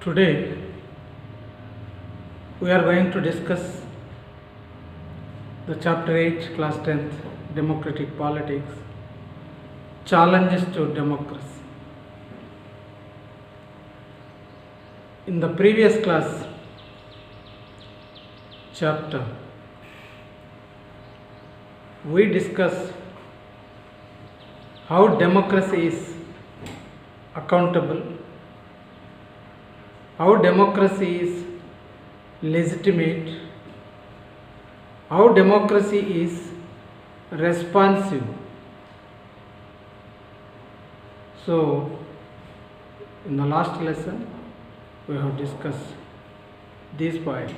Today we are going to discuss the chapter 8 class 10th democratic politics challenges to democracy. In the previous class chapter we discussed how democracy is accountable, how democracy is legitimate, how democracy is responsive. So, in the last lesson, we have discussed these points.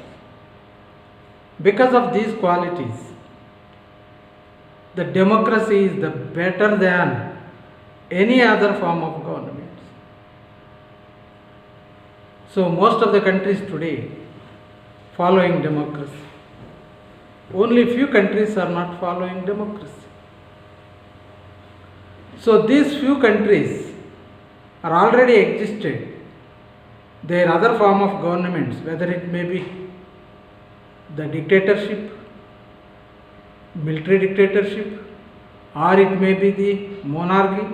Because of these qualities, the democracy is the better than any other form of government. So most of the countries today following democracy. Only few countries are not following democracy. So these few countries are already existed. Their other form of governments, whether it may be the dictatorship, military dictatorship, or it may be the monarchy,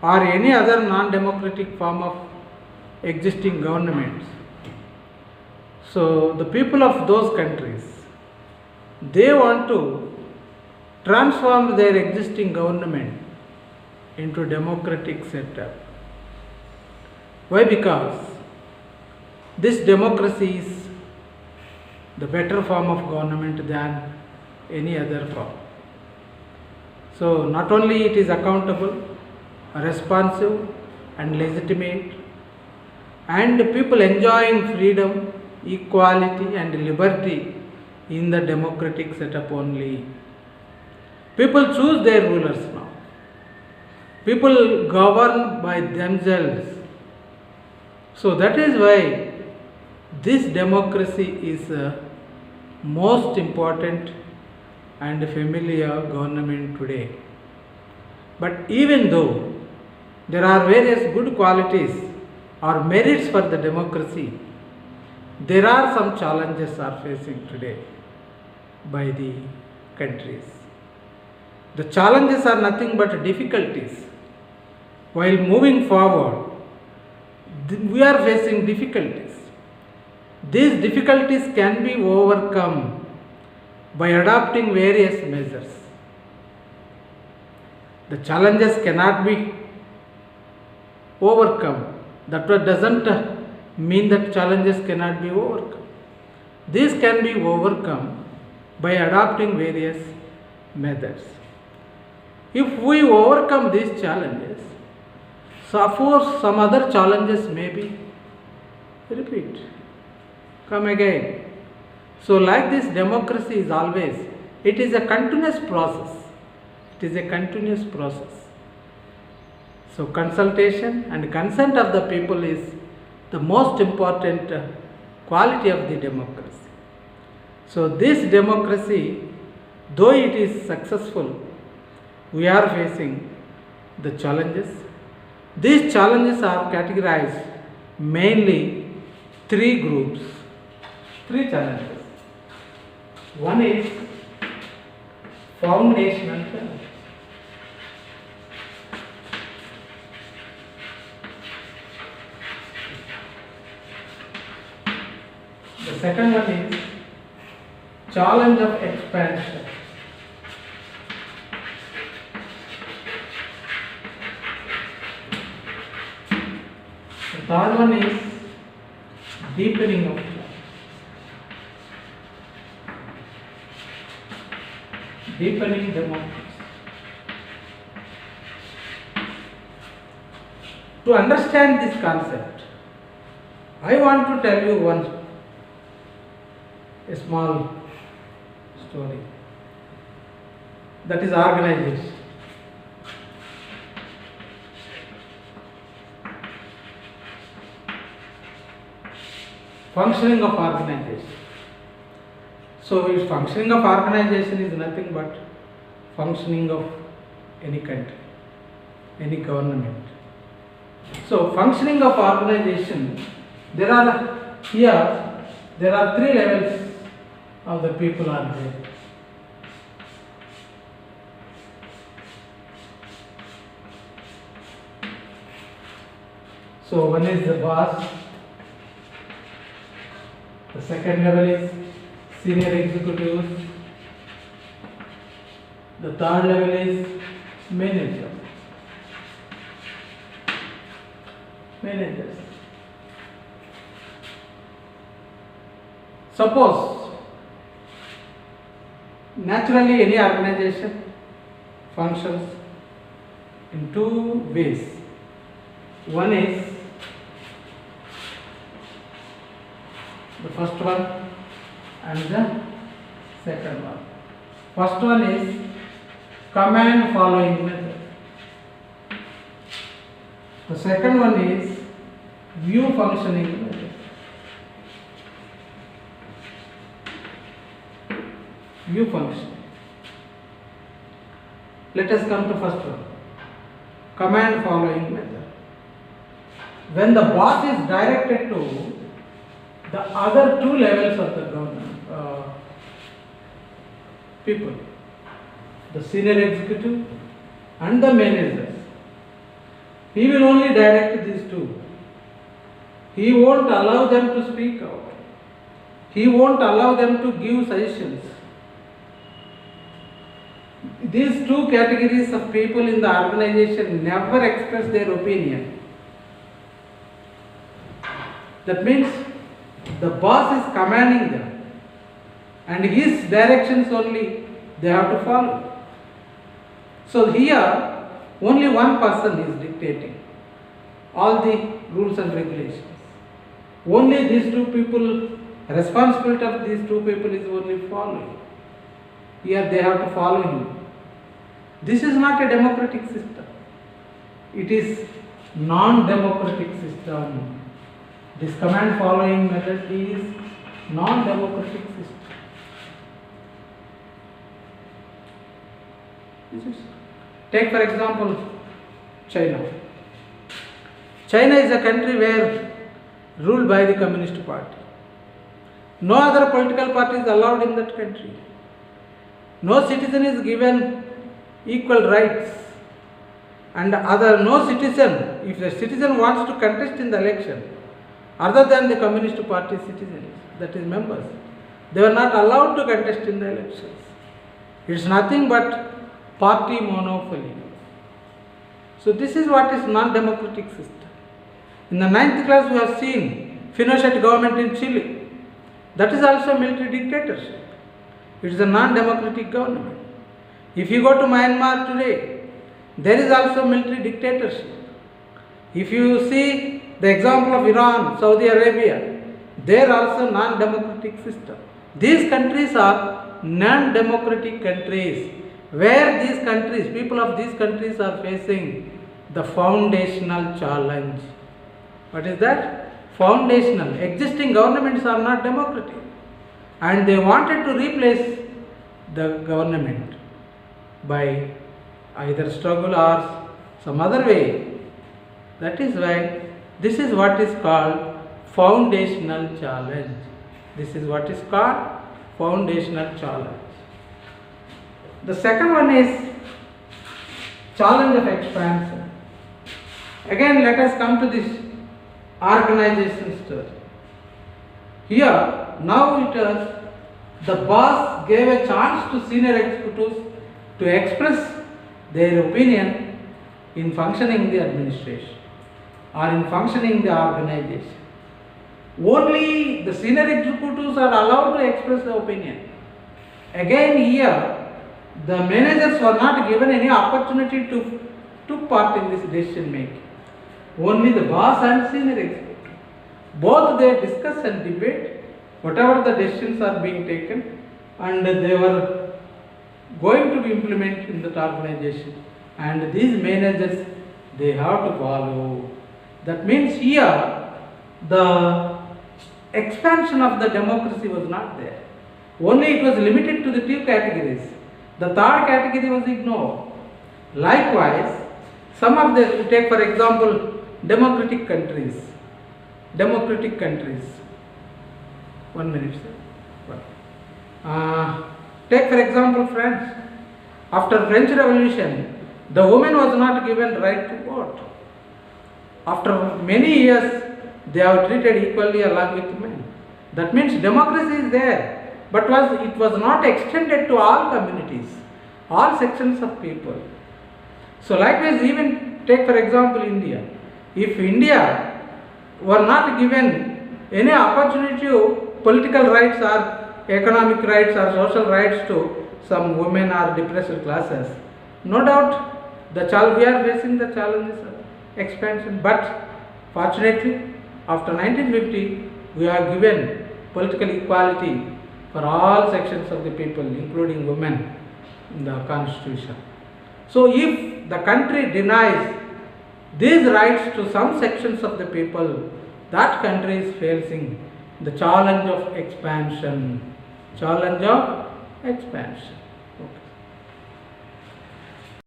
or any other non-democratic form of existing governments. So the people of those countries, they want to transform their existing government into democratic setup. Why? Because this democracy is the better form of government than any other form. So not only it is accountable, responsive and legitimate, and people enjoying freedom, equality and liberty in the democratic setup only. People choose their rulers now. People govern by themselves. So that is why this democracy is most important and familiar government today. But even though there are various good qualities or merits for the democracy, there are some challenges are facing today by the countries. The challenges are nothing but difficulties. While moving forward, we are facing difficulties. These difficulties can be overcome by adopting various measures. The challenges cannot be overcome. That doesn't mean that challenges cannot be overcome. These can be overcome by adopting various methods. If we overcome these challenges, suppose some other challenges may be come again. So like this, democracy is always, it is a continuous process. It is a continuous process. So consultation and consent of the people is the most important quality of the democracy. So this democracy, though it is successful, we are facing the challenges. These challenges are categorized mainly three groups, three challenges. One is foundational challenge. The second one is challenge of expansion. The third one is deepening of challenge. Deepening democracy. To understand this concept, I want to tell you a small story. That is organization. Functioning of organization. So, functioning of organization is nothing but functioning of any country, any government. So, functioning of organization There are here, there are three levels of the people are there. So one is the boss, the second level is senior executives, the third level is manager. Managers. Suppose naturally any organization functions in two ways. One is the first one and the second one. First one is command following method. The second one is view functioning method. View function. Let us come to first one. Command following method. When the boss is directed to the other two levels of the government people, the senior executive and the managers, he will only direct these two. He won't allow them to speak out. He won't allow them to give suggestions. These two categories of people in the organization never express their opinion. That means the boss is commanding them and his directions only they have to follow. So here only one person is dictating all the rules and regulations. Only these two people, responsibility of these two people is only following. Here they have to follow him. This is not a democratic system. It is non-democratic system. This command following method is non-democratic system. Take for example China. China is a country where ruled by the Communist Party. No other political party is allowed in that country. No citizen is given equal rights, and no citizen, if the citizen wants to contest in the election other than the Communist Party citizens, that is members, they were not allowed to contest in the elections. It is nothing but party monopoly. So this is what is non-democratic system. In the 9th class we have seen Pinochet government in Chile. That is also military dictatorship. It is a non-democratic government. If you go to Myanmar today, there is also military dictatorship. If you see the example of Iran, Saudi Arabia, there also non-democratic system. These countries are non-democratic countries where these countries, people of these countries are facing the foundational challenge. What is that? Foundational. Existing governments are not democratic and they wanted to replace the government by either struggle or some other way. That is why this is what is called foundational challenge. This is what is called foundational challenge. The second one is challenge of expansion. Again, let us come to this organization story. Here, now it is the boss gave a chance to senior executives to express their opinion in functioning the administration or in functioning the organization. Only the senior executives are allowed to express the opinion. Again here, the managers were not given any opportunity to take part in this decision making. Only the boss and senior executive. Both they discuss and debate whatever the decisions are being taken and they were going to be implemented in that organization, and these managers they have to follow. That means here the expansion of the democracy was not there. Only it was limited to the two categories. The third category was ignored. Likewise, some of the, take for example democratic countries. democratic countries. 1 minute, sir. Take for example, friends, after French Revolution, the woman was not given right to vote. After many years, they are treated equally along with men. That means democracy is there, but it was not extended to all communities, all sections of people. So likewise, even take for example India. If India were not given any opportunity to political rights or economic rights or social rights to some women or depressed classes, no doubt we are facing the challenges of expansion. But fortunately, after 1950, we are given political equality for all sections of the people, including women, in the constitution. So if the country denies these rights to some sections of the people, that country is facing the challenge of expansion. Okay.